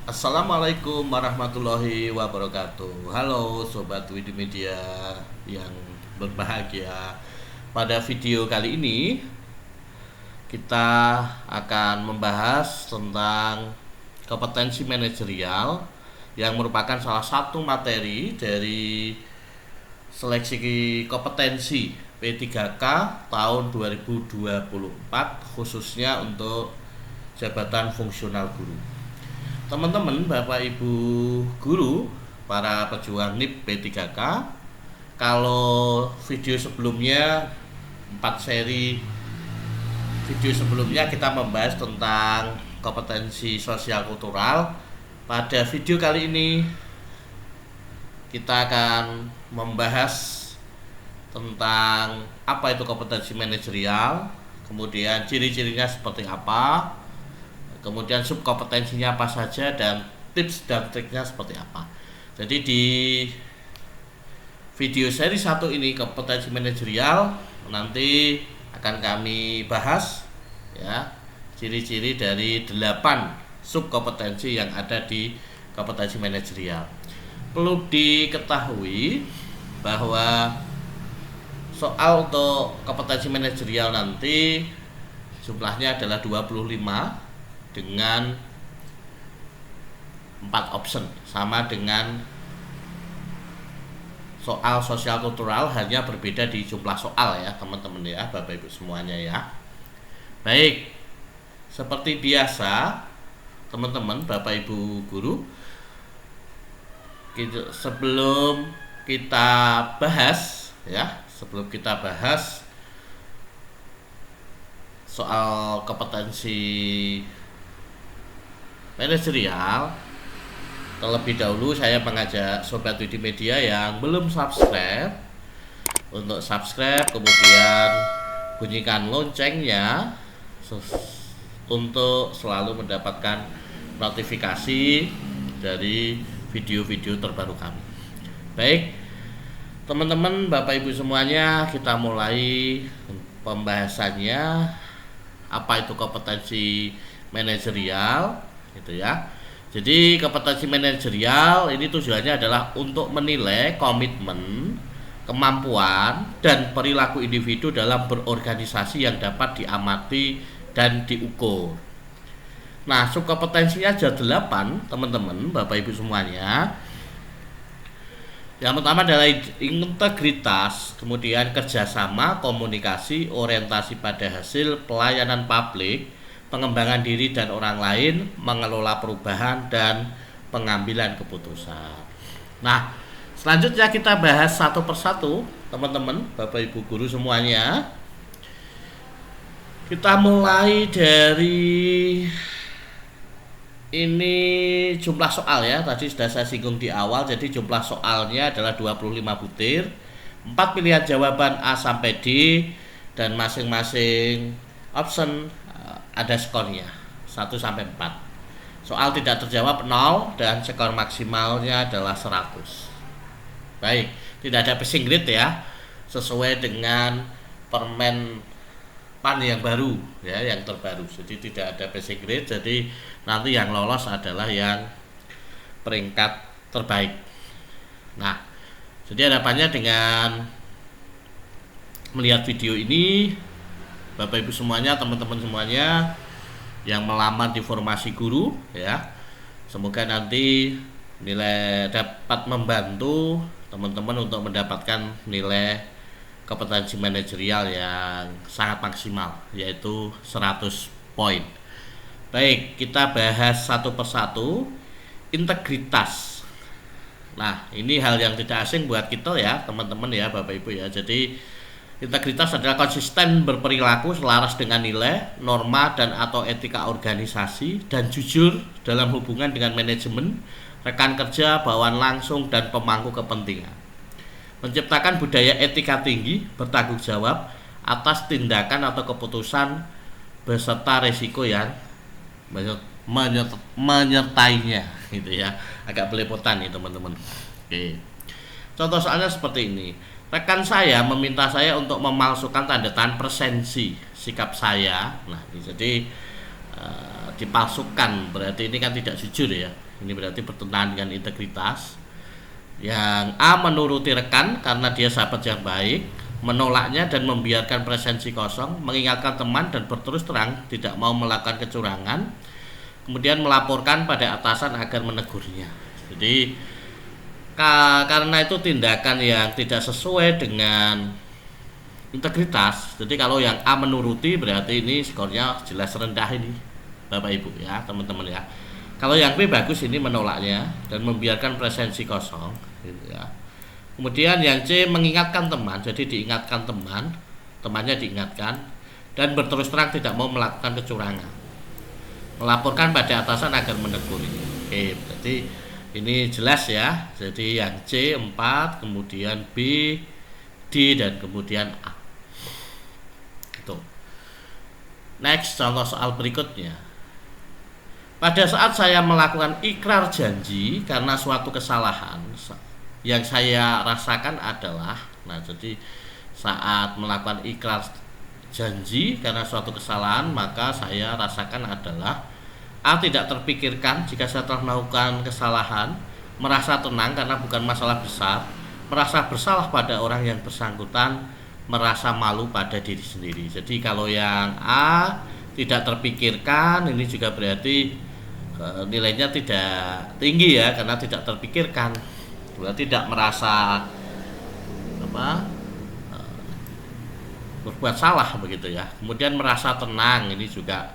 Assalamualaikum warahmatullahi wabarakatuh. Halo Sobat Wikimedia yang berbahagia. Pada video kali ini kita akan membahas tentang kompetensi manajerial yang merupakan salah satu materi dari seleksi kompetensi P3K tahun 2024 khususnya untuk jabatan fungsional guru. Teman-teman, Bapak Ibu guru, para pejuang NIP P3K, kalau video sebelumnya 4 seri video sebelumnya kita membahas tentang kompetensi sosial kultural. Pada video kali ini kita akan membahas tentang apa itu kompetensi manajerial, kemudian ciri-cirinya seperti apa, kemudian subkompetensinya apa saja, dan tips dan triknya seperti apa. Jadi di video seri 1 ini kompetensi manajerial nanti akan kami bahas ya, ciri-ciri dari 8 subkompetensi yang ada di kompetensi manajerial. Perlu diketahui bahwa soal untuk kompetensi manajerial nanti jumlahnya adalah 25 dengan 4 option, sama dengan soal sosial kultural, hanya berbeda di jumlah soal ya teman-teman ya, Bapak Ibu semuanya ya. Baik, seperti biasa teman-teman, Bapak Ibu guru, sebelum kita bahas soal kompetensi manajerial, terlebih dahulu saya mengajak Sobat Wikimedia yang belum subscribe untuk subscribe, kemudian bunyikan loncengnya untuk selalu mendapatkan notifikasi dari video-video terbaru kami. Baik teman-teman, Bapak Ibu semuanya, kita mulai pembahasannya. Apa itu kompetensi manajerial gitu ya. Jadi kompetensi manajerial ini tujuannya adalah untuk menilai komitmen, kemampuan, dan perilaku individu dalam berorganisasi yang dapat diamati dan diukur. Nah, subkompetensinya ada 8 teman-teman, Bapak Ibu semuanya. Yang pertama adalah integritas, kemudian kerjasama, komunikasi, orientasi pada hasil, pelayanan publik, pengembangan diri dan orang lain, mengelola perubahan, dan pengambilan keputusan. Nah, selanjutnya kita bahas satu persatu teman-teman, Bapak Ibu guru semuanya. Kita mulai dari ini jumlah soal ya, tadi sudah saya singgung di awal. Jadi jumlah soalnya adalah 25 butir, 4 pilihan jawaban A sampai D, dan masing-masing option ada skornya 1 sampai 4. Soal tidak terjawab 0 dan skor maksimalnya adalah 100. Baik, tidak ada passing grade ya, sesuai dengan permen PAN yang baru ya, yang terbaru. Jadi tidak ada passing grade, jadi nanti yang lolos adalah yang peringkat terbaik. Nah, jadi harapannya dengan melihat video ini, Bapak Ibu semuanya, teman-teman semuanya yang melamar di formasi guru ya, semoga nanti nilai dapat membantu teman-teman untuk mendapatkan nilai kompetensi manajerial yang sangat maksimal, yaitu 100 poin. Baik, kita bahas satu persatu. Integritas. Nah, ini hal yang tidak asing buat kita ya teman-teman ya, Bapak Ibu ya. Jadi integritas adalah konsisten berperilaku selaras dengan nilai, norma, dan atau etika organisasi, dan jujur dalam hubungan dengan manajemen, rekan kerja, bawahan langsung, dan pemangku kepentingan. Menciptakan budaya etika tinggi, bertanggung jawab atas tindakan atau keputusan beserta resiko yang menyertainya gitu ya. Agak belepotan nih teman-teman. Oke. Contoh soalnya seperti ini. Rekan saya meminta saya untuk memalsukan tanda tangan presensi sikap saya. Nah, jadi dipalsukan, berarti ini kan tidak jujur ya. Ini berarti bertentangan dengan integritas. Yang A menuruti rekan karena dia sahabat yang baik, menolaknya dan membiarkan presensi kosong, mengingatkan teman dan berterus terang tidak mau melakukan kecurangan, kemudian melaporkan pada atasan agar menegurnya. Jadi karena itu tindakan yang tidak sesuai dengan integritas. Jadi kalau yang A menuruti berarti ini skornya jelas rendah ini, Bapak Ibu ya, teman-teman ya. Kalau yang B bagus, ini menolaknya dan membiarkan presensi kosong gitu ya. Kemudian yang C mengingatkan teman, jadi diingatkan temannya diingatkan dan berterus terang tidak mau melakukan kecurangan. Melaporkan pada atasan agar menegur. Oke, berarti ini jelas ya. Jadi yang C 4, kemudian B, D dan kemudian A. Itu. Next, contoh soal berikutnya. Pada saat saya melakukan ikrar janji karena suatu kesalahan, yang saya rasakan adalah, nah jadi saat melakukan ikrar janji karena suatu kesalahan, maka saya rasakan adalah A. Tidak terpikirkan jika saya telah melakukan kesalahan, merasa tenang karena bukan masalah besar, merasa bersalah pada orang yang bersangkutan, merasa malu pada diri sendiri. Jadi kalau yang A tidak terpikirkan, ini juga berarti nilainya tidak tinggi ya, karena tidak terpikirkan, berarti tidak merasa berbuat salah begitu ya. Kemudian merasa tenang, ini juga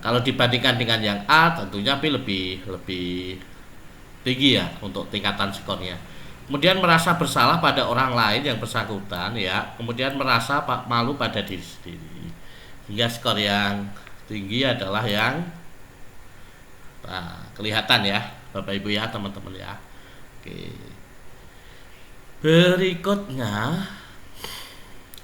kalau dibandingkan dengan yang A tentunya B lebih tinggi ya untuk tingkatan skornya. Kemudian merasa bersalah pada orang lain yang bersangkutan ya, kemudian merasa malu pada diri sendiri. Hingga skor yang tinggi adalah yang kelihatan ya Bapak Ibu ya, teman-teman ya. Oke. Berikutnya,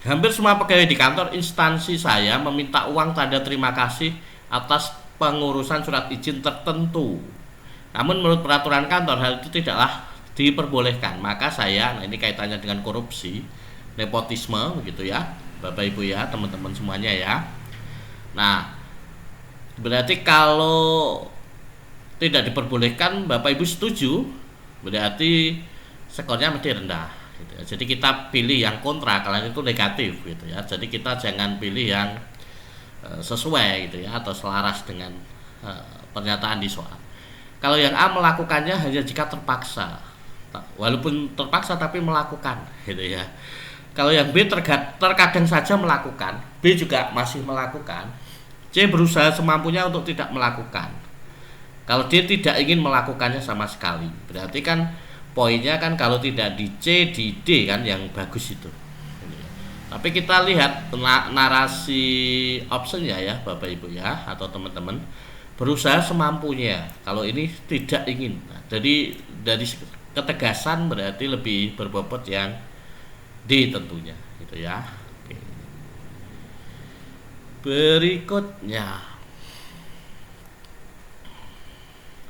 hampir semua pegawai di kantor instansi saya meminta uang tanda terima kasih atas pengurusan surat izin tertentu. Namun menurut peraturan kantor hal itu tidaklah diperbolehkan. Maka saya, nah ini kaitannya dengan korupsi, nepotisme begitu ya Bapak Ibu ya, teman-teman semuanya ya. Nah, berarti kalau tidak diperbolehkan, Bapak Ibu setuju, berarti skornya mesti rendah gitu ya. Jadi kita pilih yang kontra kalau itu negatif gitu ya. Jadi kita jangan pilih yang sesuai gitu ya, atau selaras dengan pernyataan di soal. Kalau yang A melakukannya hanya jika terpaksa, walaupun terpaksa tapi melakukan gitu ya. Kalau yang B terkadang saja melakukan, B juga masih melakukan, C berusaha semampunya untuk tidak melakukan. Kalau dia tidak ingin melakukannya sama sekali, berarti kan poinnya kan kalau tidak di C, di D kan yang bagus itu. Tapi kita lihat narasi optionnya ya Bapak Ibu ya, atau teman-teman, berusaha semampunya. Kalau ini tidak ingin, nah, jadi dari ketegasan berarti lebih berbobot yang D tentunya gitu ya. Oke. Berikutnya,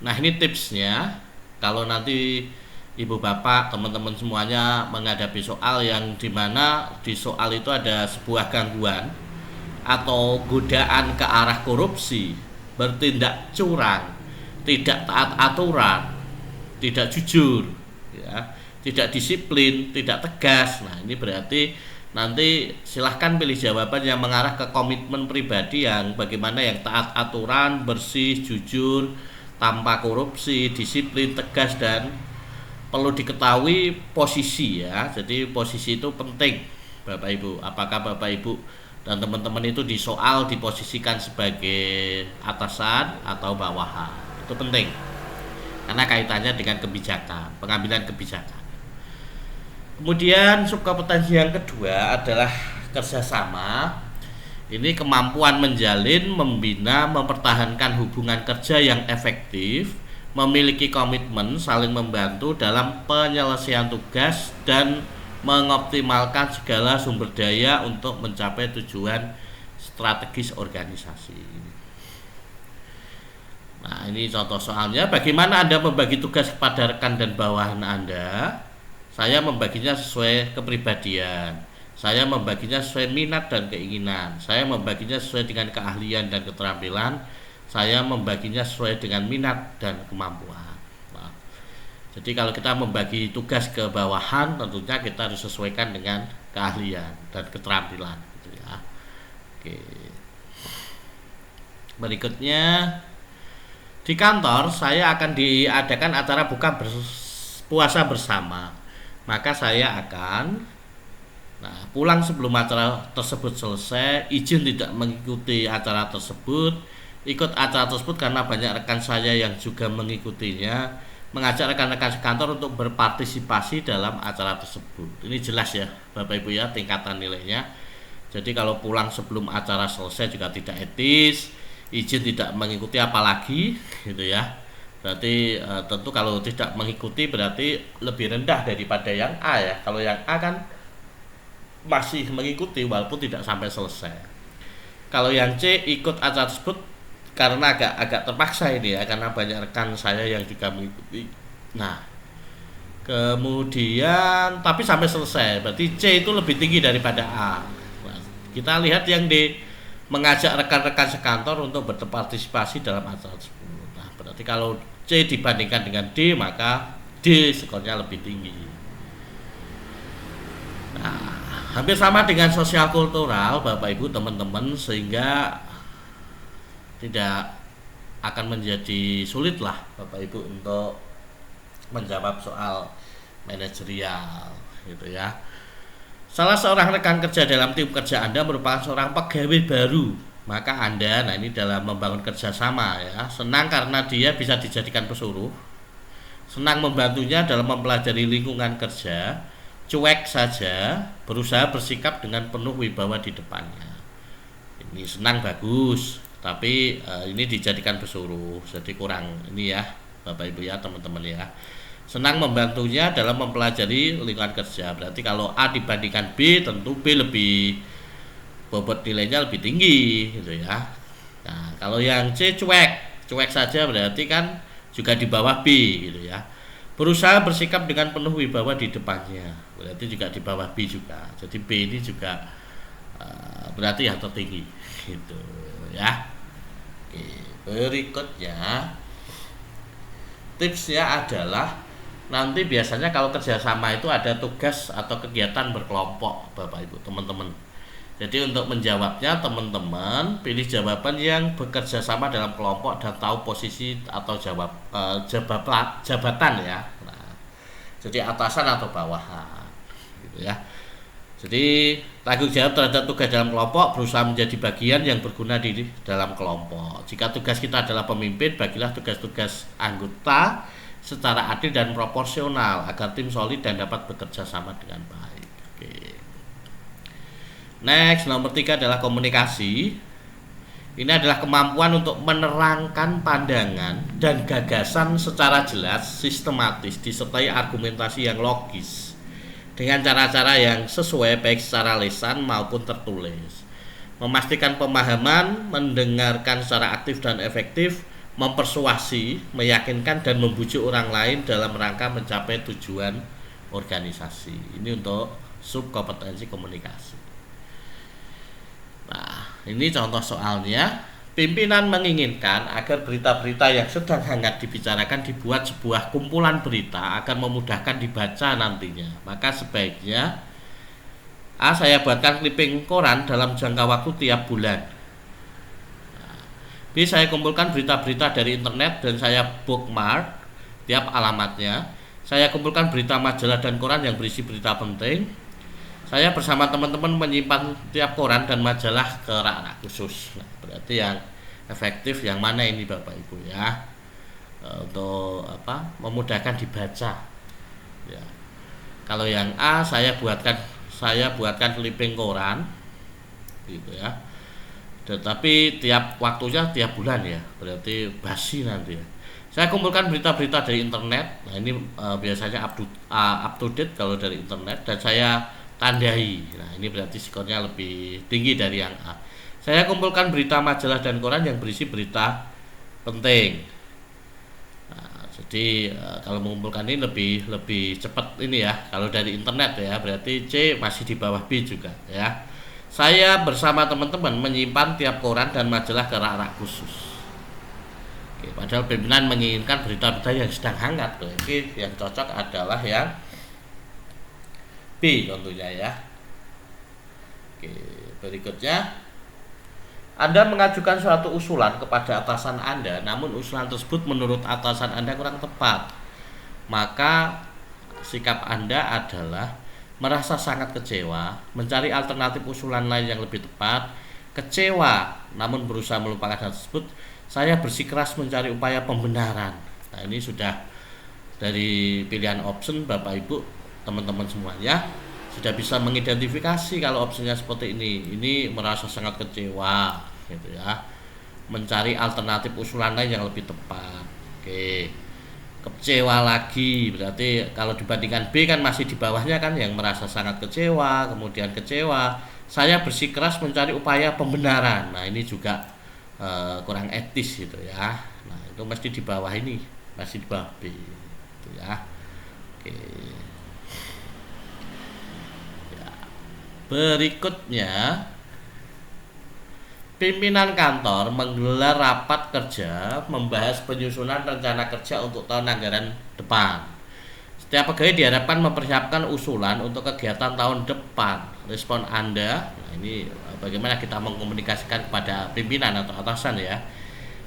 nah ini tipsnya kalau nanti Ibu Bapak, teman-teman semuanya menghadapi soal yang dimana di soal itu ada sebuah gangguan atau godaan ke arah korupsi, bertindak curang, tidak taat aturan, tidak jujur ya, tidak disiplin, tidak tegas. Nah ini berarti nanti silahkan pilih jawaban yang mengarah ke komitmen pribadi yang bagaimana yang taat aturan, bersih, jujur, tanpa korupsi, disiplin, tegas, dan perlu diketahui posisi ya. Jadi posisi itu penting Bapak Ibu. Apakah Bapak Ibu dan teman-teman itu di soal diposisikan sebagai atasan atau bawahan, itu penting karena kaitannya dengan kebijakan, pengambilan kebijakan. Kemudian subkompetensi yang kedua adalah kerjasama. Ini kemampuan menjalin, membina, mempertahankan hubungan kerja yang efektif, memiliki komitmen, saling membantu dalam penyelesaian tugas, dan mengoptimalkan segala sumber daya untuk mencapai tujuan strategis organisasi. Nah ini contoh soalnya, bagaimana Anda membagi tugas kepada rekan dan bawahan Anda? Saya membaginya sesuai kepribadian. Saya membaginya sesuai minat dan keinginan. Saya membaginya sesuai dengan keahlian dan keterampilan. saya membaginya sesuai dengan minat dan kemampuan. Nah, jadi kalau kita membagi tugas ke bawahan, tentunya kita harus sesuaikan dengan keahlian dan keterampilan gitu ya. Oke. Berikutnya, di kantor saya akan diadakan acara buka puasa bersama. Maka saya akan pulang sebelum acara tersebut selesai, izin tidak mengikuti acara tersebut, ikut acara tersebut karena banyak rekan saya yang juga mengikutinya, mengajak rekan-rekan kantor untuk berpartisipasi dalam acara tersebut. Ini jelas ya Bapak Ibu ya tingkatan nilainya. Jadi kalau pulang sebelum acara selesai juga tidak etis, izin tidak mengikuti apalagi gitu ya. Berarti tentu kalau tidak mengikuti berarti lebih rendah daripada yang A ya. Kalau yang A kan masih mengikuti walaupun tidak sampai selesai. Kalau yang C ikut acara tersebut karena agak terpaksa ini ya, karena banyak rekan saya yang juga mengikuti. Nah, kemudian tapi sampai selesai, berarti C itu lebih tinggi daripada A. Nah, kita lihat yang D mengajak rekan-rekan sekantor untuk berpartisipasi dalam acara tersebut. Nah, berarti kalau C dibandingkan dengan D maka D skornya lebih tinggi. Nah, hampir sama dengan sosial kultural Bapak Ibu teman-teman, sehingga tidak akan menjadi sulit lah Bapak Ibu untuk menjawab soal manajerial gitu ya. Salah seorang rekan kerja dalam tim kerja Anda merupakan seorang pegawai baru, maka Anda, nah ini dalam membangun kerjasama ya, senang karena dia bisa dijadikan pesuruh, senang membantunya dalam mempelajari lingkungan kerja, cuek saja, berusaha bersikap dengan penuh wibawa di depannya. Ini senang bagus, tapi ini dijadikan pesuruh, jadi kurang ini ya Bapak Ibu ya teman-teman ya. Senang membantunya dalam mempelajari lingkungan kerja, berarti kalau A dibandingkan B tentu B lebih bobot nilainya lebih tinggi gitu ya. Nah kalau yang C cuek saja berarti kan juga di bawah B gitu ya. Berusaha bersikap dengan penuh wibawa di depannya, berarti juga di bawah B juga. Jadi B ini juga berarti yang tertinggi gitu ya. Oke, berikutnya tipsnya adalah nanti biasanya kalau kerjasama itu ada tugas atau kegiatan berkelompok Bapak Ibu teman-teman. Jadi untuk menjawabnya teman-teman pilih jawaban yang bekerja sama dalam kelompok dan tahu posisi atau jabatan ya. Nah, jadi atasan atau bawahan gitu ya. Jadi tanggung jawab terhadap tugas dalam kelompok, berusaha menjadi bagian yang berguna di dalam kelompok. Jika tugas kita adalah pemimpin, bagilah tugas-tugas anggota secara adil dan proporsional agar tim solid dan dapat bekerja sama dengan baik. Oke. Next, nomor 3 adalah komunikasi. Ini adalah kemampuan untuk menerangkan pandangan dan gagasan secara jelas, sistematis, disertai argumentasi yang logis dengan cara-cara yang sesuai baik secara lisan maupun tertulis. Memastikan pemahaman, mendengarkan secara aktif dan efektif, mempersuasi, meyakinkan dan membujuk orang lain dalam rangka mencapai tujuan organisasi. Ini untuk subkompetensi komunikasi. Nah, ini contoh soalnya. Pimpinan menginginkan agar berita-berita yang sedang hangat dibicarakan dibuat sebuah kumpulan berita agar memudahkan dibaca nantinya. Maka sebaiknya A. Saya buatkan clipping koran dalam jangka waktu tiap bulan. B. Saya kumpulkan berita-berita dari internet dan saya bookmark tiap alamatnya. Saya kumpulkan berita majalah dan koran yang berisi berita penting. Saya bersama teman-teman menyimpan tiap koran dan majalah ke rak-rak khusus. Nah, berarti yang efektif yang mana ini Bapak Ibu ya, untuk memudahkan dibaca ya. Kalau yang A, saya buatkan clipping koran gitu ya, tetapi tiap waktunya tiap bulan ya, berarti basi nanti ya. Saya kumpulkan berita-berita dari internet. Nah ini biasanya up to date kalau dari internet, dan saya tandai. Nah ini berarti skornya lebih tinggi dari yang A. Saya kumpulkan berita majalah dan koran yang berisi berita penting. Nah, jadi kalau mengumpulkan ini lebih cepat ini ya. Kalau dari internet ya, berarti C masih di bawah B juga ya. Saya bersama teman-teman menyimpan tiap koran dan majalah ke rak-rak khusus. Oke, padahal pimpinan menginginkan berita-berita yang sedang hangat. Oke, yang cocok adalah yang B tentunya ya. Oke, berikutnya Anda mengajukan suatu usulan kepada atasan Anda, namun usulan tersebut menurut atasan Anda kurang tepat. Maka sikap Anda adalah merasa sangat kecewa, mencari alternatif usulan lain yang lebih tepat, kecewa namun berusaha melupakan hal tersebut. Saya bersikeras mencari upaya pembenaran. Nah, ini sudah dari pilihan option Bapak Ibu, teman-teman semuanya sudah bisa mengidentifikasi kalau opsinya seperti ini. Ini merasa sangat kecewa gitu ya. Mencari alternatif usulan lain yang lebih tepat. Oke. Kecewa lagi, berarti kalau dibandingkan B kan masih di bawahnya kan, yang merasa sangat kecewa, kemudian kecewa. Saya bersikeras mencari upaya pembenaran. Nah, ini juga kurang etis gitu ya. Nah, itu mesti di bawah ini, masih di bawah B gitu ya. Oke. Ya. Berikutnya, pimpinan kantor menggelar rapat kerja membahas penyusunan rencana kerja untuk tahun anggaran depan. Setiap pegawai diharapkan mempersiapkan usulan untuk kegiatan tahun depan. Respon Anda, nah ini bagaimana kita mengkomunikasikan kepada pimpinan atau atasan ya.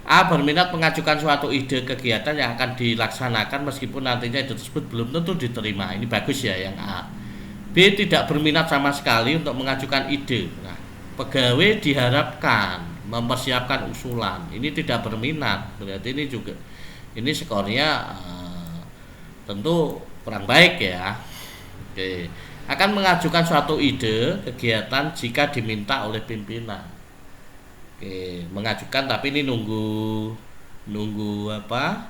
A. Berminat mengajukan suatu ide kegiatan yang akan dilaksanakan meskipun nantinya ide tersebut belum tentu diterima. Ini bagus ya yang A. B. Tidak berminat sama sekali untuk mengajukan ide. Nah, pegawai diharapkan mempersiapkan usulan. Ini tidak berminat, berarti ini juga ini skornya tentu kurang baik ya. Oke. Akan mengajukan suatu ide kegiatan jika diminta oleh pimpinan. Oke, mengajukan tapi ini nunggu apa?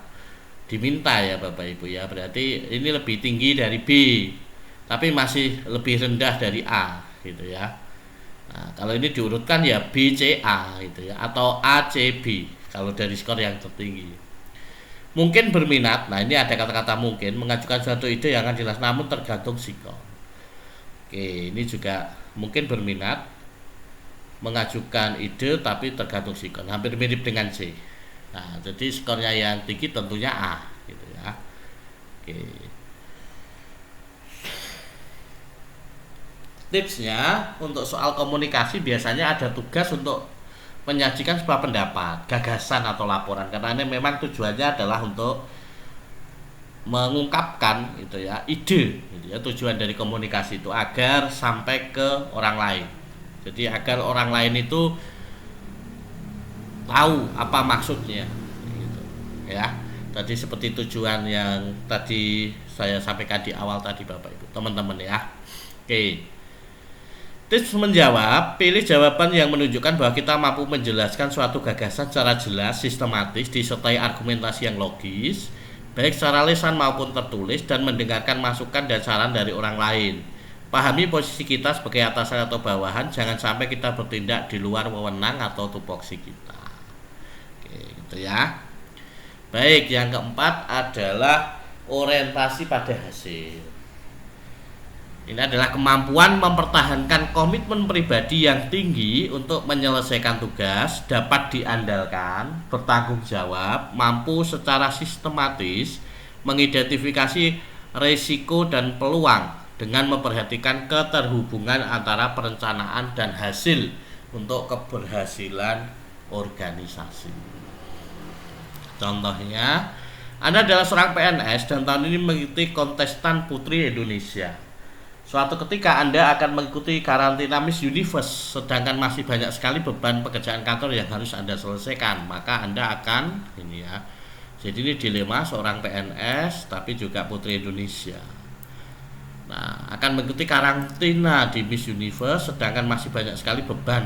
Diminta ya Bapak Ibu ya. Berarti ini lebih tinggi dari B, tapi masih lebih rendah dari A gitu ya. Nah, kalau ini diurutkan ya BCA gitu ya, atau ACB kalau dari skor yang tertinggi. Mungkin berminat, nah ini ada kata-kata mungkin, mengajukan suatu ide yang akan jelas namun tergantung skor. Oke, ini juga mungkin berminat mengajukan ide tapi tergantung skor, hampir mirip dengan C. Nah, jadi skornya yang tinggi tentunya A gitu ya. Oke. Tipsnya untuk soal komunikasi biasanya ada tugas untuk menyajikan sebuah pendapat, gagasan atau laporan, karena ini memang tujuannya adalah untuk mengungkapkan itu ya ide gitu ya. Tujuan dari komunikasi itu agar sampai ke orang lain. Jadi agar orang lain itu tahu apa maksudnya gitu ya. Tadi seperti tujuan yang tadi saya sampaikan di awal tadi Bapak Ibu, teman-teman ya. Oke. Tips menjawab, pilih jawaban yang menunjukkan bahwa kita mampu menjelaskan suatu gagasan secara jelas, sistematis, disertai argumentasi yang logis, baik secara lisan maupun tertulis, dan mendengarkan masukan dan saran dari orang lain. Pahami posisi kita sebagai atasan atau bawahan, jangan sampai kita bertindak di luar wewenang atau tupoksi kita. Oke, gitu ya. Baik, yang keempat adalah orientasi pada hasil. Ini adalah kemampuan mempertahankan komitmen pribadi yang tinggi untuk menyelesaikan tugas, dapat diandalkan, bertanggung jawab, mampu secara sistematis mengidentifikasi risiko dan peluang dengan memperhatikan keterhubungan antara perencanaan dan hasil untuk keberhasilan organisasi. Contohnya, Anda adalah seorang PNS dan tahun ini mengikuti kontestan Putri Indonesia. Suatu ketika Anda akan mengikuti karantina Miss Universe, sedangkan masih banyak sekali beban pekerjaan kantor yang harus Anda selesaikan. Maka Anda akan ini ya. Jadi ini dilema seorang PNS tapi juga Putri Indonesia. Nah, akan mengikuti karantina di Miss Universe, sedangkan masih banyak sekali beban.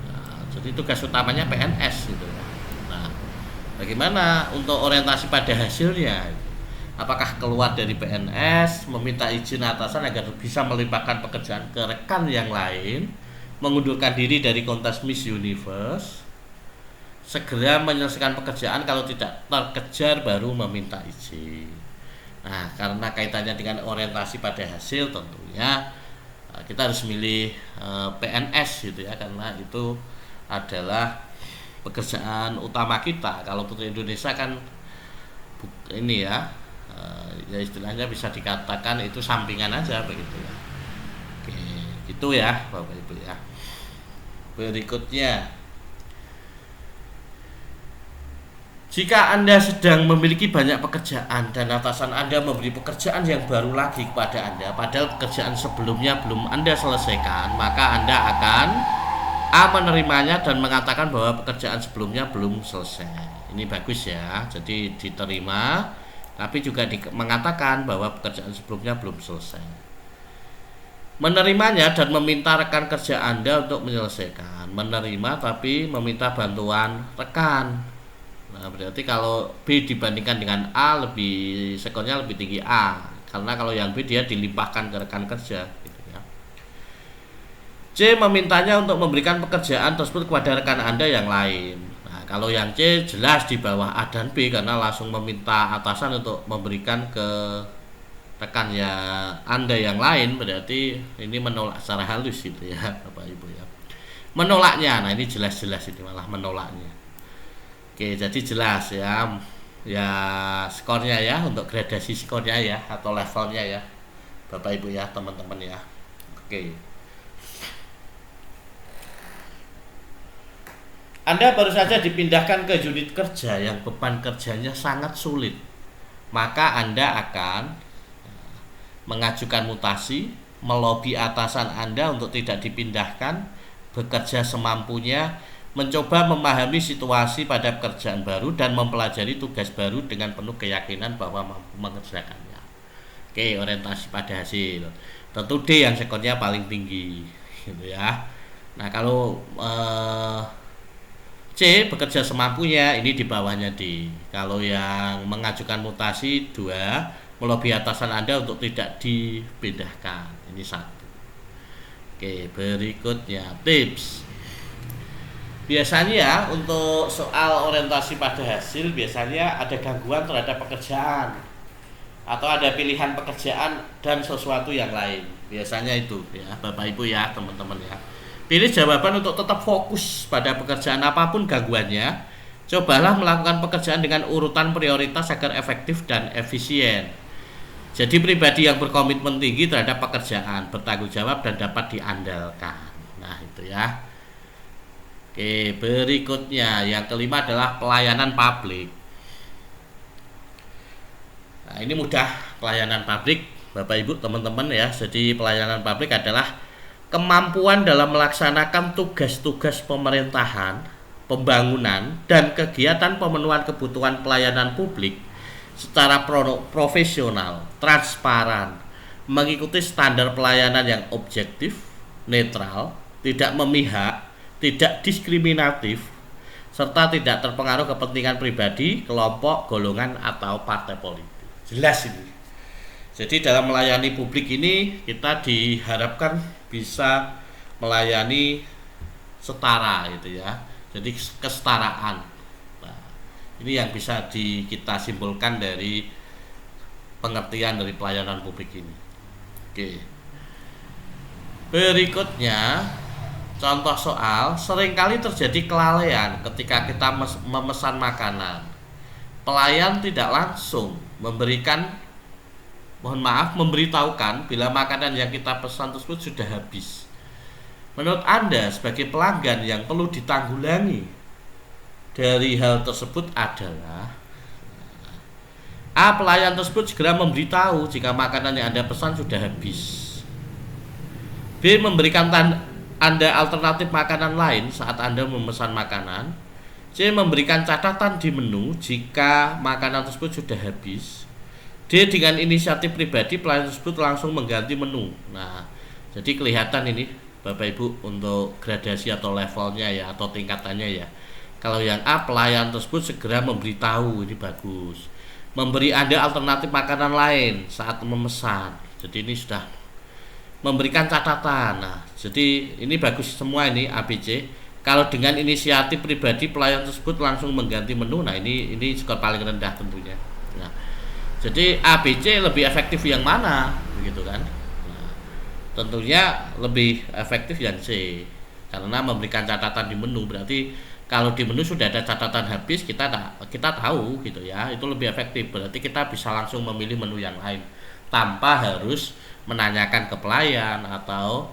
Nah, jadi tugas utamanya PNS gitu. Nah, bagaimana untuk orientasi pada hasilnya? Apakah keluar dari PNS, meminta izin atasan agar bisa melimpahkan pekerjaan ke rekan yang lain, mengundurkan diri dari kontes Miss Universe, segera menyelesaikan pekerjaan, kalau tidak terkejar baru meminta izin. Nah, karena kaitannya dengan orientasi pada hasil, tentunya kita harus milih PNS gitu ya, karena itu adalah pekerjaan utama kita. Kalau Putri Indonesia kan ini ya, ya istilahnya bisa dikatakan itu sampingan aja begitu ya. Oke, gitu ya Bapak Ibu ya. Berikutnya, jika Anda sedang memiliki banyak pekerjaan dan atasan Anda memberi pekerjaan yang baru lagi kepada Anda, padahal pekerjaan sebelumnya belum Anda selesaikan, maka Anda akan menerimanya dan mengatakan bahwa pekerjaan sebelumnya belum selesai. Ini bagus ya, jadi diterima, tapi juga mengatakan bahwa pekerjaan sebelumnya belum selesai. Menerimanya dan meminta rekan kerja Anda untuk menyelesaikan. Menerima tapi meminta bantuan rekan. Nah, berarti kalau B dibandingkan dengan A, skornya lebih tinggi A, karena kalau yang B dia dilimpahkan ke rekan kerja gitu ya. C memintanya untuk memberikan pekerjaan tersebut kepada rekan Anda yang lain. Nah, kalau yang C jelas di bawah A dan B karena langsung meminta atasan untuk memberikan ke rekan ya Anda yang lain, berarti ini menolak secara halus gitu ya Bapak Ibu ya. Menolaknya, nah ini jelas-jelas ini malah menolaknya. Oke, jadi jelas ya, ya skornya ya, untuk gradasi skornya ya atau levelnya ya Bapak Ibu ya, teman-teman ya. Oke, Anda baru saja dipindahkan ke unit kerja yang beban kerjanya sangat sulit, maka Anda akan mengajukan mutasi, melobi atasan Anda untuk tidak dipindahkan, bekerja semampunya, mencoba memahami situasi pada pekerjaan baru dan mempelajari tugas baru dengan penuh keyakinan bahwa mampu mengerjakannya. Oke, orientasi pada hasil. Tentu D yang skornya paling tinggi, gitu ya. Nah, kalau C bekerja semampunya, ini di bawahnya D. Kalau yang mengajukan mutasi 2, melobi atasan Anda untuk tidak dipindahkan. Ini 1. Oke, berikutnya tips. Biasanya untuk soal orientasi pada hasil, biasanya ada gangguan terhadap pekerjaan atau ada pilihan pekerjaan dan sesuatu yang lain. Biasanya itu ya Bapak Ibu ya, teman-teman ya. Pilih jawaban untuk tetap fokus pada pekerjaan apapun gangguannya. Cobalah melakukan pekerjaan dengan urutan prioritas agar efektif dan efisien. Jadi pribadi yang berkomitmen tinggi terhadap pekerjaan, bertanggung jawab dan dapat diandalkan. Nah itu ya. Oke, berikutnya yang kelima adalah pelayanan publik. Nah ini mudah, pelayanan publik Bapak Ibu teman-teman ya. Jadi pelayanan publik adalah kemampuan dalam melaksanakan tugas-tugas pemerintahan, pembangunan, dan kegiatan pemenuhan kebutuhan pelayanan publik secara profesional, transparan, mengikuti standar pelayanan yang objektif, netral, tidak memihak, tidak diskriminatif, serta tidak terpengaruh kepentingan pribadi, kelompok, golongan, atau partai politik. Jelas ini. Jadi dalam melayani publik ini kita diharapkan bisa melayani setara gitu ya. Jadi kesetaraan. Ini yang bisa kita simpulkan dari pengertian dari pelayanan publik ini. Oke. Berikutnya, contoh soal, seringkali terjadi kelalaian ketika kita memesan makanan. Pelayan tidak langsung memberitahukan bila makanan yang kita pesan tersebut sudah habis. Menurut Anda sebagai pelanggan yang perlu ditanggulangi dari hal tersebut adalah A. Pelayan tersebut segera memberitahu jika makanan yang Anda pesan sudah habis. B. Memberikan Anda alternatif makanan lain saat Anda memesan makanan. C. Memberikan catatan di menu jika makanan tersebut sudah habis. D. Dengan inisiatif pribadi pelayan tersebut langsung mengganti menu. Nah, jadi kelihatan ini Bapak Ibu untuk gradasi atau levelnya ya, atau tingkatannya ya. Kalau yang A, pelayan tersebut segera memberitahu, ini bagus. Memberi Anda alternatif makanan lain saat memesan. Jadi ini sudah memberikan catatan. Nah, jadi ini bagus semua ini ABC. Kalau dengan inisiatif pribadi pelayan tersebut langsung mengganti menu, nah ini skor paling rendah tentunya. Nah, jadi ABC lebih efektif yang mana, begitu kan? Nah, tentunya lebih efektif yang C, karena memberikan catatan di menu berarti Kalau di menu sudah ada catatan habis, kita tahu gitu ya, itu lebih efektif. Berarti kita bisa langsung memilih menu yang lain tanpa harus menanyakan ke pelayan atau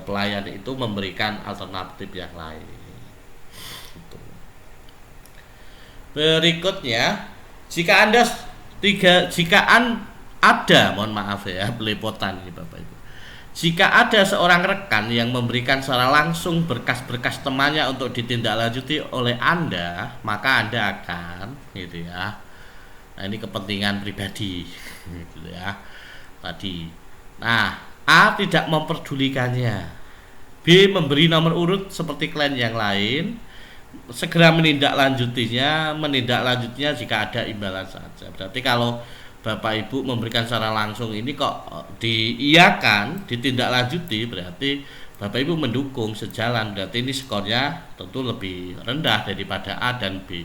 pelayan itu memberikan alternatif yang lain. Gitu. Berikutnya, mohon maaf ya, belepotan ini Bapak Ibu. Jika ada seorang rekan yang memberikan secara langsung berkas-berkas temannya untuk ditindaklanjuti oleh Anda, maka Anda akan gitu ya. Nah, ini kepentingan pribadi gitu ya. Tadi. Nah, A tidak memperdulikannya. B memberi nomor urut seperti klien yang lain. Segera menindaklanjutinya jika ada imbalan saja. Berarti kalau Bapak Ibu memberikan secara langsung ini kok diiyakan, ditindaklanjuti, berarti Bapak Ibu mendukung sejalan, berarti ini skornya tentu lebih rendah daripada A dan B.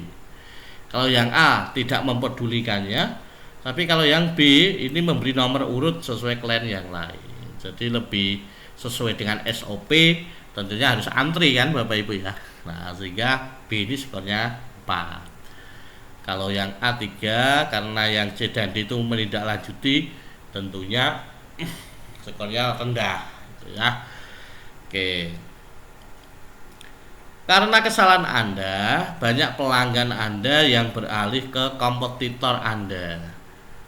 Kalau yang A tidak memperdulikannya, tapi kalau yang B ini memberi nomor urut sesuai klien yang lain. Jadi lebih sesuai dengan SOP, tentunya harus antri kan Bapak Ibu ya. Nah, sehingga B ini skornya 4. Kalau yang A3 karena yang C dan D itu menindaklanjuti, tentunya skornya rendah gitu ya. Oke. Karena kesalahan Anda, banyak pelanggan Anda yang beralih ke kompetitor Anda.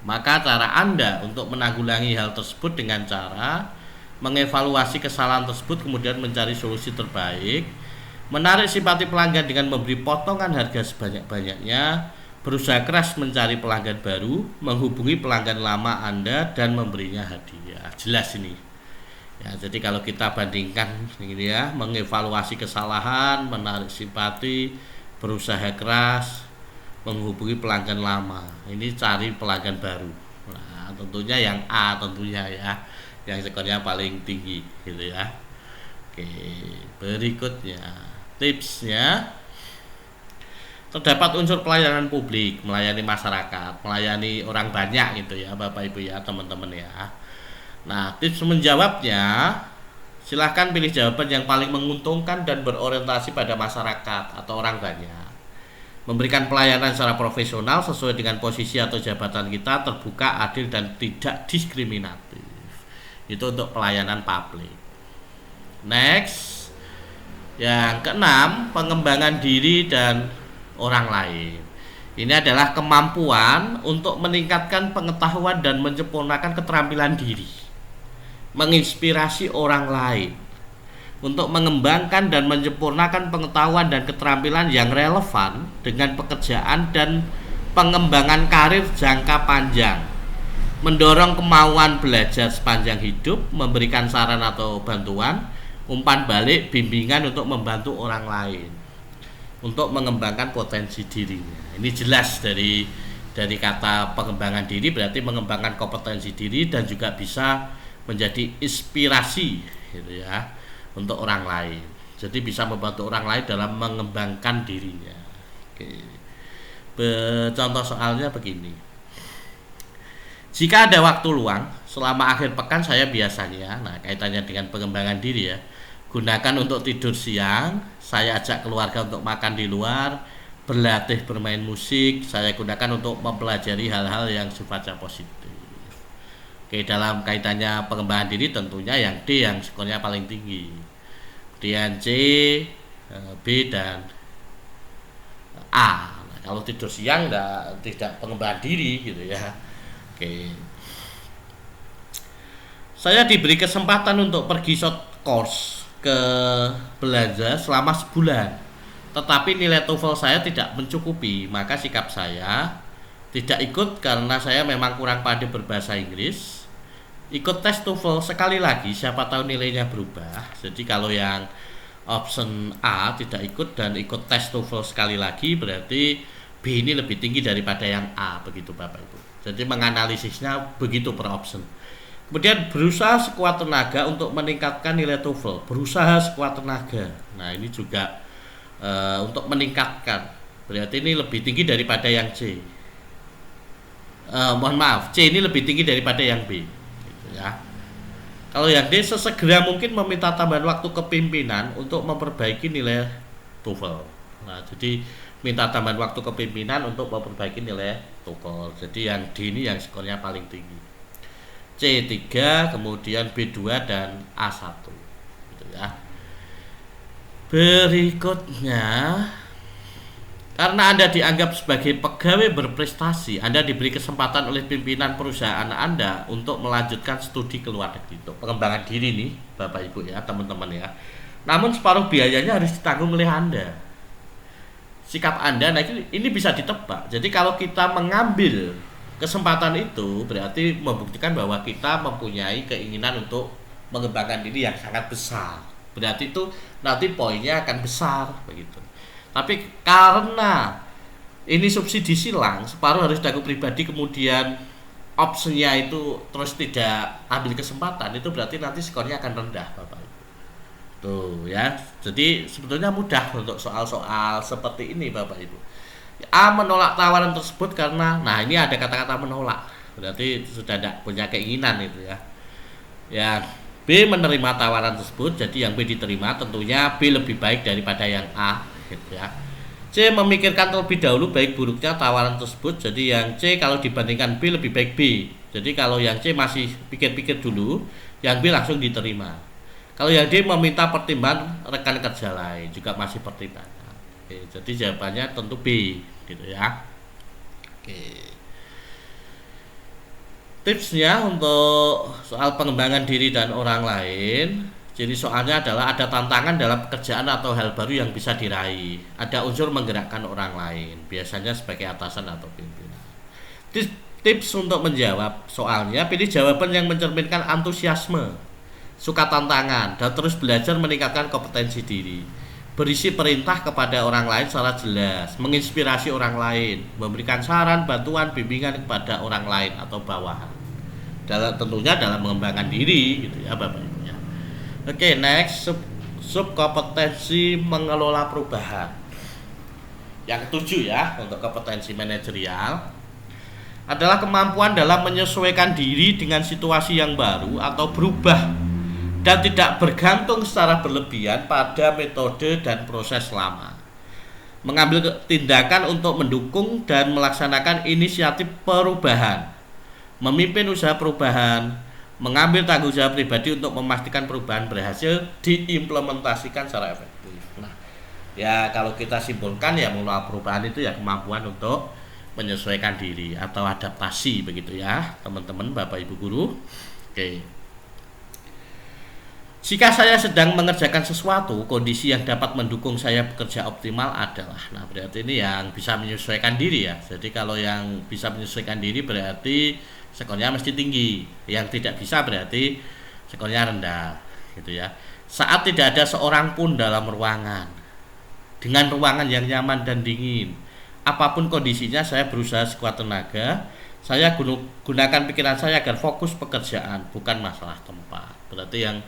Maka cara Anda untuk menanggulangi hal tersebut dengan cara mengevaluasi kesalahan tersebut, kemudian mencari solusi terbaik, menarik simpati pelanggan dengan memberi potongan harga sebanyak-banyaknya, berusaha keras mencari pelanggan baru, menghubungi pelanggan lama Anda dan memberinya hadiah. Jelas ini. Ya, jadi kalau kita bandingkan ini ya, mengevaluasi kesalahan, menarik simpati, berusaha keras, menghubungi pelanggan lama. Ini cari pelanggan baru. Nah, tentunya yang A tentunya ya, yang skornya paling tinggi gitu ya. Oke, berikutnya tipsnya. Terdapat unsur pelayanan publik, melayani masyarakat, melayani orang banyak gitu ya Bapak Ibu ya, teman-teman ya. Nah, tips menjawabnya, silahkan pilih jawaban yang paling menguntungkan dan berorientasi pada masyarakat atau orang banyak. Memberikan pelayanan secara profesional sesuai dengan posisi atau jabatan kita, terbuka, adil dan tidak diskriminatif. Itu untuk pelayanan publik. Next, yang keenam, pengembangan diri dan orang lain. Ini adalah kemampuan untuk meningkatkan pengetahuan dan menyempurnakan keterampilan diri, menginspirasi orang lain untuk mengembangkan dan menyempurnakan pengetahuan dan keterampilan yang relevan dengan pekerjaan dan pengembangan karir jangka panjang, mendorong kemauan belajar sepanjang hidup, memberikan saran atau bantuan, umpan balik, bimbingan untuk membantu orang lain untuk mengembangkan potensi dirinya. Ini jelas dari kata pengembangan diri, berarti mengembangkan kompetensi diri dan juga bisa menjadi inspirasi gitu ya untuk orang lain. Jadi bisa membantu orang lain dalam mengembangkan dirinya. Oke. Contoh soalnya begini. Jika ada waktu luang selama akhir pekan, saya biasanya, nah kaitannya dengan pengembangan diri ya, gunakan untuk tidur siang, saya ajak keluarga untuk makan di luar, berlatih bermain musik, saya gunakan untuk mempelajari hal-hal yang sifatnya positif. Oke, dalam kaitannya pengembangan diri tentunya yang D yang skornya paling tinggi. Kemudian C, B dan A. Nah, kalau tidur siang tidak pengembangan diri gitu ya. Oke. Saya diberi kesempatan untuk pergi short course ke Belanda selama sebulan, tetapi nilai TOEFL saya tidak mencukupi, maka sikap saya tidak ikut karena saya memang kurang pandai berbahasa Inggris. Ikut tes TOEFL sekali lagi, siapa tahu nilainya berubah. Jadi kalau yang option A tidak ikut dan ikut tes TOEFL sekali lagi, berarti B ini lebih tinggi daripada yang A, begitu Bapak Ibu. Jadi menganalisisnya begitu per option. Kemudian berusaha sekuat tenaga untuk meningkatkan nilai TOEFL, berusaha sekuat tenaga. Nah, ini juga untuk meningkatkan, berarti ini lebih tinggi daripada yang C. Mohon maaf, C ini lebih tinggi daripada yang B gitu ya. Kalau yang D, sesegera mungkin meminta tambahan waktu kepimpinan untuk memperbaiki nilai TOEFL. Nah, jadi minta tambahan waktu kepemimpinan untuk memperbaiki nilai TOEFL. Jadi yang D ini yang skornya paling tinggi. C3, kemudian B2 dan A1. Gitu ya. Berikutnya, karena Anda dianggap sebagai pegawai berprestasi, Anda diberi kesempatan oleh pimpinan perusahaan Anda untuk melanjutkan studi ke luar negeri. Untuk pengembangan diri nih, Bapak Ibu ya, teman-teman ya. Namun separuh biayanya harus ditanggung oleh Anda. Sikap Anda, nah ini bisa ditebak. Jadi kalau kita mengambil kesempatan itu, berarti membuktikan bahwa kita mempunyai keinginan untuk mengembangkan diri yang sangat besar. Berarti itu nanti poinnya akan besar begitu. Tapi karena ini subsidi silang, separuh harus ditanggung pribadi, kemudian opsinya itu terus tidak ambil kesempatan, itu berarti nanti skornya akan rendah, Bapak Ibu. Tuh ya. Jadi sebetulnya mudah untuk soal-soal seperti ini, Bapak Ibu. A menolak tawaran tersebut karena, nah ini ada kata-kata menolak, berarti sudah tidak punya keinginan itu ya. Ya, B menerima tawaran tersebut, jadi yang B diterima, tentunya B lebih baik daripada yang A gitu ya. C memikirkan terlebih dahulu baik buruknya tawaran tersebut, jadi yang C kalau dibandingkan B lebih baik B. Jadi kalau yang C masih pikir-pikir dulu, yang B langsung diterima. Kalau yang D meminta pertimbangan rekan kerja lain, juga masih pertimbangan. Oke, jadi jawabannya tentu B gitu ya. Oke. Tipsnya untuk soal pengembangan diri dan orang lain. Jadi soalnya adalah ada tantangan dalam pekerjaan atau hal baru yang bisa diraih. Ada unsur menggerakkan orang lain, biasanya sebagai atasan atau pimpinan. Tips untuk menjawab soalnya, pilih jawaban yang mencerminkan antusiasme, suka tantangan, dan terus belajar meningkatkan kompetensi diri. Berisi perintah kepada orang lain secara jelas, menginspirasi orang lain, memberikan saran, bantuan, bimbingan kepada orang lain atau bawahan. Tentunya dalam mengembangkan diri gitu ya Bapak Ibu ya. Oke, next sub kompetensi mengelola perubahan. Yang ketujuh ya, untuk kompetensi manajerial adalah kemampuan dalam menyesuaikan diri dengan situasi yang baru atau berubah dan tidak bergantung secara berlebihan pada metode dan proses lama. Mengambil tindakan untuk mendukung dan melaksanakan inisiatif perubahan, memimpin usaha perubahan, mengambil tanggung jawab pribadi untuk memastikan perubahan berhasil diimplementasikan secara efektif. Nah, ya kalau kita simpulkan ya mengelola perubahan itu ya kemampuan untuk menyesuaikan diri atau adaptasi begitu ya, teman-teman, Bapak Ibu guru. Oke. Jika saya sedang mengerjakan sesuatu, kondisi yang dapat mendukung saya bekerja optimal adalah, nah berarti ini yang bisa menyesuaikan diri ya. Jadi kalau yang bisa menyesuaikan diri berarti skornya mesti tinggi, yang tidak bisa berarti skornya rendah gitu ya. Saat tidak ada seorang pun dalam ruangan, dengan ruangan yang nyaman dan dingin, apapun kondisinya saya berusaha sekuat tenaga, saya gunakan pikiran saya agar fokus pekerjaan, bukan masalah tempat. Berarti yang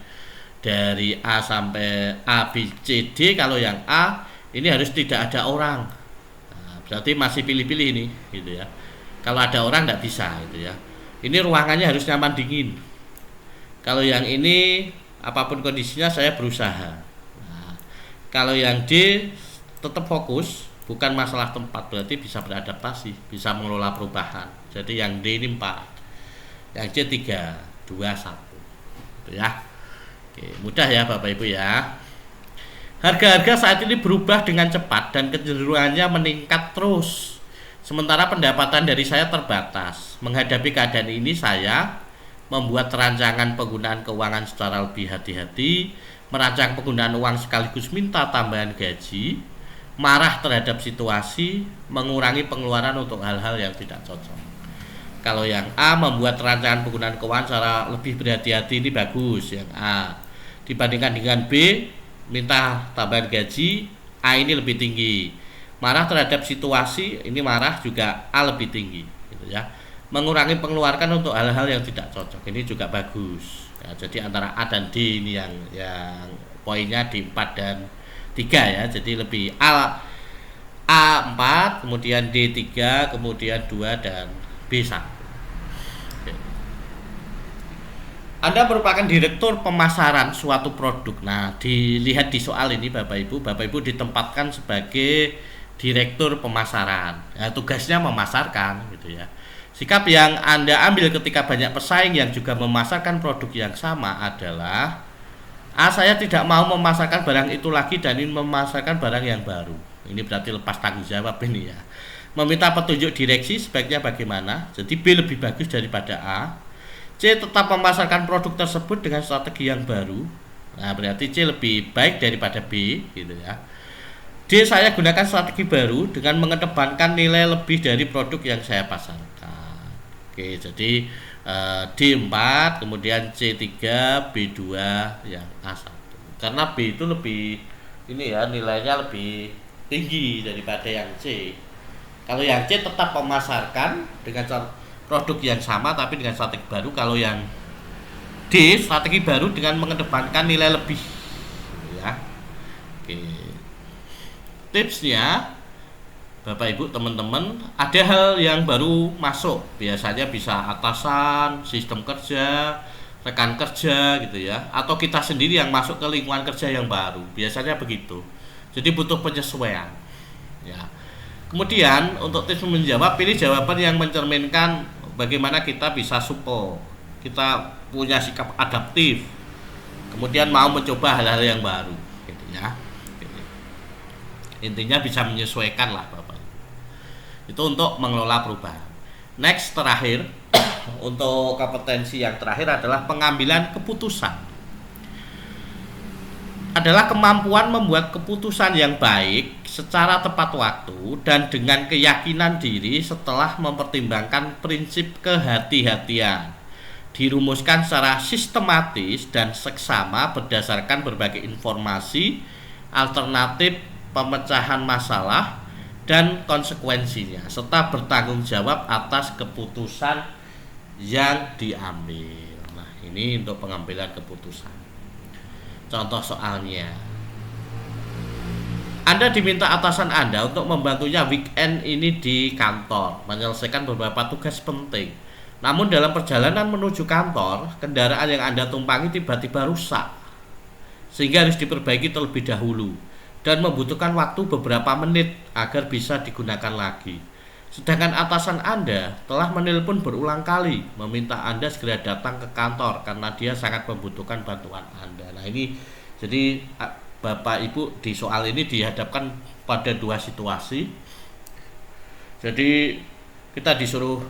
dari A sampai A, B, C, D, kalau yang A ini harus tidak ada orang. Nah, berarti masih pilih-pilih ini gitu ya. Kalau ada orang tidak bisa gitu ya. Ini ruangannya harus nyaman dingin. Kalau yang ini apapun kondisinya saya berusaha. Nah, kalau yang D tetap fokus, bukan masalah tempat, berarti bisa beradaptasi, bisa mengelola perubahan. Jadi yang D ini 4, yang C 3, 2, 1 gitu ya. Oke, mudah ya Bapak Ibu ya. Harga-harga saat ini berubah dengan cepat dan kecenderungannya meningkat terus. Sementara pendapatan dari saya terbatas. Menghadapi keadaan ini saya membuat rancangan penggunaan keuangan secara lebih hati-hati, merancang penggunaan uang sekaligus minta tambahan gaji, marah terhadap situasi, mengurangi pengeluaran untuk hal-hal yang tidak cocok. Kalau yang A membuat rancangan penggunaan keuangan secara lebih berhati-hati, ini bagus yang A. Dibandingkan dengan B, minta tambahan gaji, A ini lebih tinggi. Marah terhadap situasi, ini marah juga A lebih tinggi gitu ya. Mengurangi pengeluaran untuk hal-hal yang tidak cocok, ini juga bagus ya. Jadi antara A dan D ini yang poinnya di 4 dan 3 ya. Jadi lebih A 4, kemudian D 3, kemudian 2 dan B 1. Anda merupakan direktur pemasaran suatu produk. Nah, dilihat di soal ini Bapak Ibu ditempatkan sebagai direktur pemasaran. Nah, tugasnya memasarkan gitu ya. Sikap yang Anda ambil ketika banyak pesaing yang juga memasarkan produk yang sama adalah A. Saya tidak mau memasarkan barang itu lagi dan ingin memasarkan barang yang baru. Ini berarti lepas tanggung jawab ini ya. Meminta petunjuk direksi sebaiknya bagaimana. Jadi B lebih bagus daripada A. C. Tetap memasarkan produk tersebut dengan strategi yang baru. Nah, berarti C lebih baik daripada B gitu ya. D. Saya gunakan strategi baru dengan mengedepankan nilai lebih dari produk yang saya pasarkan. Oke, jadi D4, kemudian C3, B2, yang A1. Karena B itu lebih ini ya, nilainya lebih tinggi daripada yang C. Kalau yang C tetap memasarkan dengan produk yang sama tapi dengan strategi baru. Kalau yang D strategi baru dengan mengedepankan nilai lebih ya. Oke. Tipsnya Bapak Ibu teman-teman, ada hal yang baru masuk, biasanya bisa atasan, sistem kerja, rekan kerja gitu ya, atau kita sendiri yang masuk ke lingkungan kerja yang baru, biasanya begitu. Jadi butuh penyesuaian ya. Kemudian untuk tips menjawab, pilih jawaban yang mencerminkan bagaimana kita bisa supel, kita punya sikap adaptif, kemudian mau mencoba hal-hal yang baru gitu ya. Intinya bisa menyesuaikan lah Bapak. Itu untuk mengelola perubahan. Next, terakhir untuk kompetensi yang terakhir adalah pengambilan keputusan. Adalah kemampuan membuat keputusan yang baik secara tepat waktu dan dengan keyakinan diri setelah mempertimbangkan prinsip kehati-hatian. Dirumuskan secara sistematis dan seksama berdasarkan berbagai informasi, alternatif pemecahan masalah, dan konsekuensinya, serta bertanggung jawab atas keputusan yang diambil. Nah, ini untuk pengambilan keputusan. Contoh soalnya, Anda diminta atasan Anda untuk membantunya weekend ini di kantor, menyelesaikan beberapa tugas penting. Namun dalam perjalanan menuju kantor, kendaraan yang Anda tumpangi tiba-tiba rusak, sehingga harus diperbaiki terlebih dahulu dan membutuhkan waktu beberapa menit agar bisa digunakan lagi. Sedangkan atasan Anda telah menelpon berulang kali meminta Anda segera datang ke kantor karena dia sangat membutuhkan bantuan Anda. Nah, ini jadi Bapak Ibu di soal ini dihadapkan pada dua situasi. Jadi kita disuruh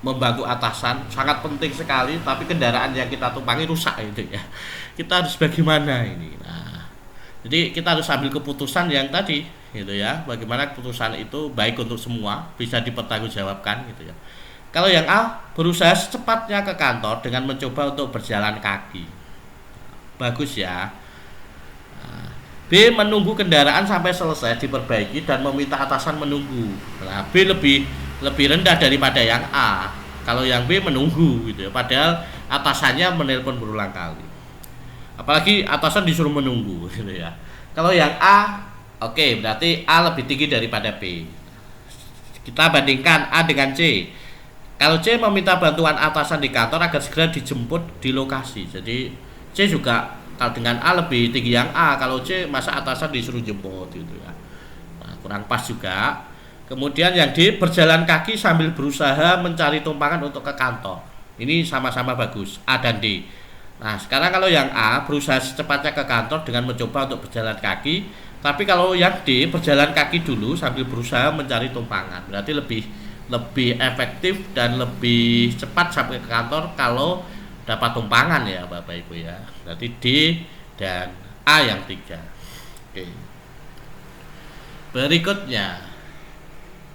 membantu atasan, sangat penting sekali, tapi kendaraan yang kita tumpangi rusak itu ya. Kita harus bagaimana ini? Nah, jadi kita harus ambil keputusan yang tadi gitu ya, bagaimana keputusan itu baik untuk semua, bisa dipertanggungjawabkan gitu ya. Kalau yang A, berusaha secepatnya ke kantor dengan mencoba untuk berjalan kaki, bagus ya. B, menunggu kendaraan sampai selesai diperbaiki dan meminta atasan menunggu. Nah, B lebih rendah daripada yang A. Kalau yang B menunggu gitu ya, padahal atasannya menelpon berulang kali. Apalagi atasan disuruh menunggu gitu ya. Kalau yang A, oke, berarti A lebih tinggi daripada B. Kita bandingkan A dengan C. Kalau C meminta bantuan atasan di kantor agar segera dijemput di lokasi. Jadi C juga kalau dengan A lebih tinggi yang A. Kalau C masa atasan disuruh jemput gitu ya. Nah, kurang pas juga. Kemudian yang D, berjalan kaki sambil berusaha mencari tumpangan untuk ke kantor. Ini sama-sama bagus, A dan D. Nah, sekarang kalau yang A, berusaha secepatnya ke kantor dengan mencoba untuk berjalan kaki. Tapi kalau yang D, berjalan kaki dulu sambil berusaha mencari tumpangan. Berarti lebih efektif dan lebih cepat sampai ke kantor kalau dapat tumpangan ya Bapak Ibu ya. Berarti D dan A yang 3. Oke. Berikutnya,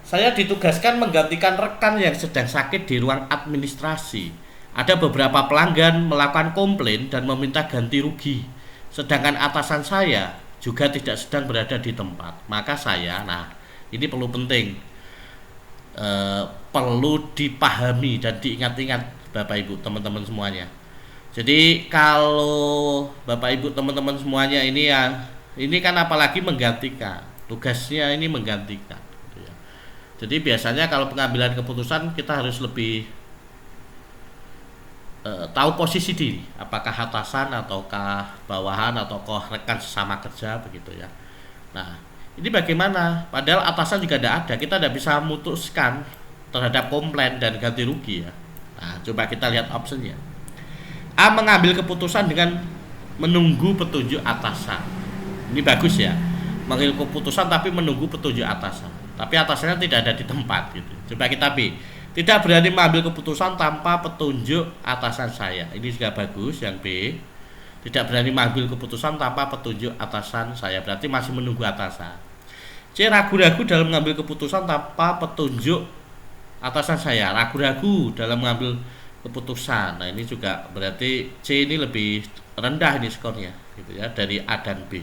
saya ditugaskan menggantikan rekan yang sedang sakit di ruang administrasi. Ada beberapa pelanggan melakukan komplain dan meminta ganti rugi. Sedangkan atasan saya juga tidak sedang berada di tempat. Maka saya, nah ini perlu penting, perlu dipahami dan diingat-ingat Bapak Ibu teman-teman semuanya. Jadi kalau Bapak Ibu teman-teman semuanya ini ya, ini kan apalagi menggantikan, tugasnya ini menggantikan gitu ya. Jadi biasanya kalau pengambilan keputusan kita harus lebih tahu posisi diri, apakah atasan ataukah bawahan ataukah rekan sesama kerja begitu ya. Nah, ini bagaimana? Padahal atasan juga tidak ada, kita tidak bisa memutuskan terhadap komplain dan ganti rugi ya. Nah, coba kita lihat optionnya. A, mengambil keputusan dengan menunggu petunjuk atasan. Ini bagus ya, mengambil keputusan tapi menunggu petunjuk atasan. Tapi atasannya tidak ada di tempat gitu. Coba kita B, tidak berani mengambil keputusan tanpa petunjuk atasan saya. Ini juga bagus yang B. Tidak berani mengambil keputusan tanpa petunjuk atasan saya. Berarti masih menunggu atasan. C, ragu-ragu dalam mengambil keputusan tanpa petunjuk atasan saya. Ragu-ragu dalam mengambil keputusan. Nah, ini juga berarti C ini lebih rendah ini skornya gitu ya, dari A dan B.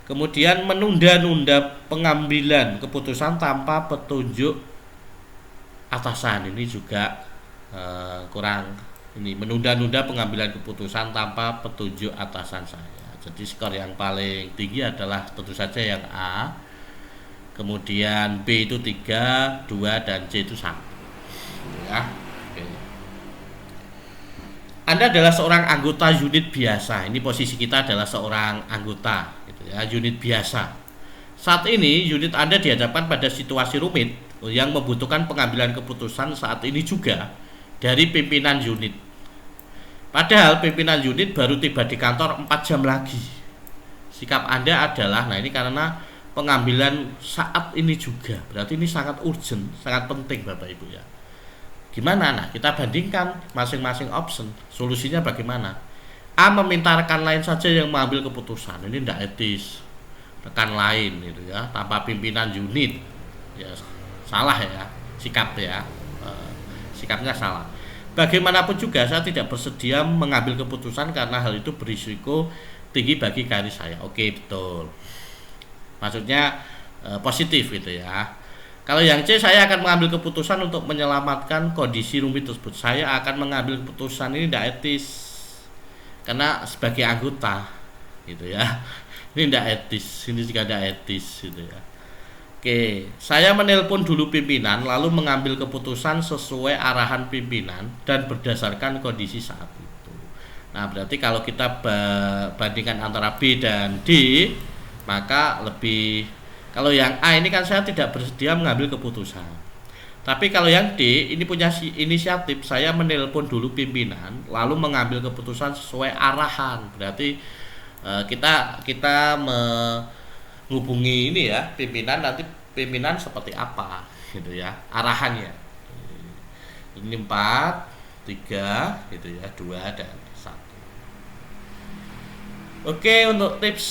Kemudian menunda-nunda pengambilan keputusan tanpa petunjuk atasan, ini juga kurang. Ini menunda-nunda pengambilan keputusan tanpa petunjuk atasan saya. Jadi skor yang paling tinggi adalah tentu saja yang A. Kemudian B itu 3, 2 dan C itu 1. Ya. Oke. Anda adalah seorang anggota unit biasa. Ini posisi kita adalah seorang anggota gitu ya, unit biasa. Saat ini unit Anda dihadapkan pada situasi rumit yang membutuhkan pengambilan keputusan saat ini juga dari pimpinan unit. Padahal pimpinan unit baru tiba di kantor 4 jam lagi. Sikap Anda adalah, nah ini karena pengambilan saat ini juga, berarti ini sangat urgent, sangat penting Bapak Ibu ya. Gimana? Nah, kita bandingkan masing-masing option. Solusinya bagaimana? A, meminta rekan lain saja yang mengambil keputusan. Ini tidak etis. Rekan lain gitu ya, tanpa pimpinan unit. Ya, salah ya, sikap ya. Sikapnya salah. Bagaimanapun juga saya tidak bersedia mengambil keputusan karena hal itu berisiko tinggi bagi karir saya. Oke, betul. Maksudnya positif gitu ya. Kalau yang C, saya akan mengambil keputusan untuk menyelamatkan kondisi rumit tersebut. Saya akan mengambil keputusan, ini tidak etis karena sebagai anggota gitu ya. Ini tidak etis, ini juga tidak etis gitu ya. Oke, saya menelpon dulu pimpinan lalu mengambil keputusan sesuai arahan pimpinan dan berdasarkan kondisi saat itu. Nah, berarti kalau kita bandingkan antara B dan D, maka lebih, kalau yang A ini kan saya tidak bersedia mengambil keputusan. Tapi kalau yang D ini punya inisiatif, saya menelpon dulu pimpinan lalu mengambil keputusan sesuai arahan. Berarti kita menghubungi ini ya pimpinan, nanti pimpinan seperti apa gitu ya arahannya. Ini 4, 3 gitu ya, 2 dan 1. Oke, untuk tips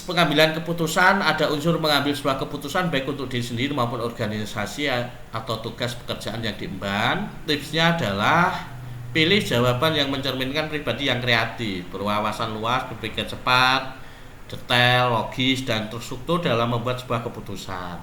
pengambilan keputusan, ada unsur mengambil sebuah keputusan baik untuk diri sendiri maupun organisasi atau tugas pekerjaan yang diemban. Tipsnya adalah pilih jawaban yang mencerminkan pribadi yang kreatif, berwawasan luas, berpikir cepat, detail, logis, dan terstruktur dalam membuat sebuah keputusan.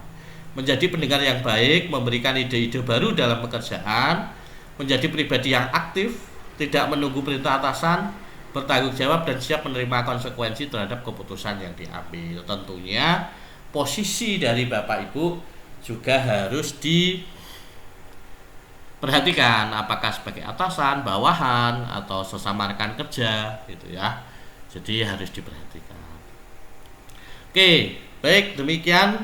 Menjadi pendengar yang baik, memberikan ide-ide baru dalam pekerjaan, menjadi pribadi yang aktif, tidak menunggu perintah atasan, bertanggung jawab dan siap menerima konsekuensi terhadap keputusan yang diambil. Tentunya posisi dari Bapak Ibu juga harus diperhatikan, apakah sebagai atasan, bawahan, atau sesama rekan kerja gitu ya. Jadi harus diperhatikan. Oke, baik, demikian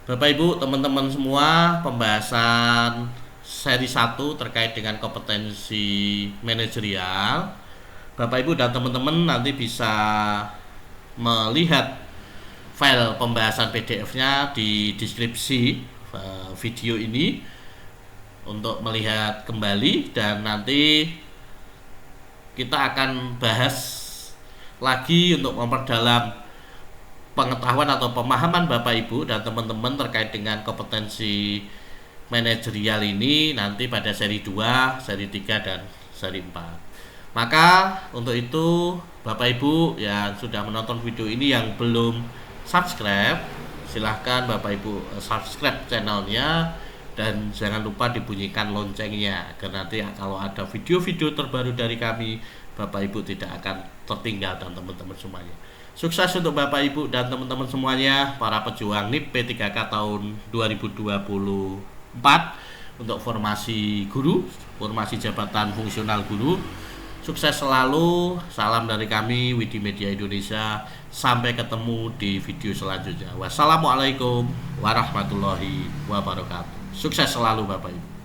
Bapak Ibu, teman-teman semua, pembahasan seri 1 terkait dengan kompetensi manajerial. Bapak Ibu dan teman-teman nanti bisa melihat file pembahasan PDF-nya di deskripsi video ini untuk melihat kembali, dan nanti kita akan bahas lagi untuk memperdalam pengetahuan atau pemahaman Bapak Ibu dan teman-teman terkait dengan kompetensi manajerial ini nanti pada seri 2, seri 3 dan seri 4. Maka untuk itu Bapak Ibu yang sudah menonton video ini yang belum subscribe, silahkan Bapak Ibu subscribe channelnya dan jangan lupa dibunyikan loncengnya agar nanti kalau ada video-video terbaru dari kami, Bapak Ibu tidak akan tertinggal dan teman-teman semuanya. Sukses untuk Bapak Ibu dan teman-teman semuanya, para pejuang NIP P3K tahun 2024. untuk formasi guru, formasi jabatan fungsional guru. Sukses selalu, salam dari kami Wikimedia Indonesia. Sampai ketemu di video selanjutnya. Wassalamualaikum warahmatullahi wabarakatuh. Sukses selalu Bapak Ibu.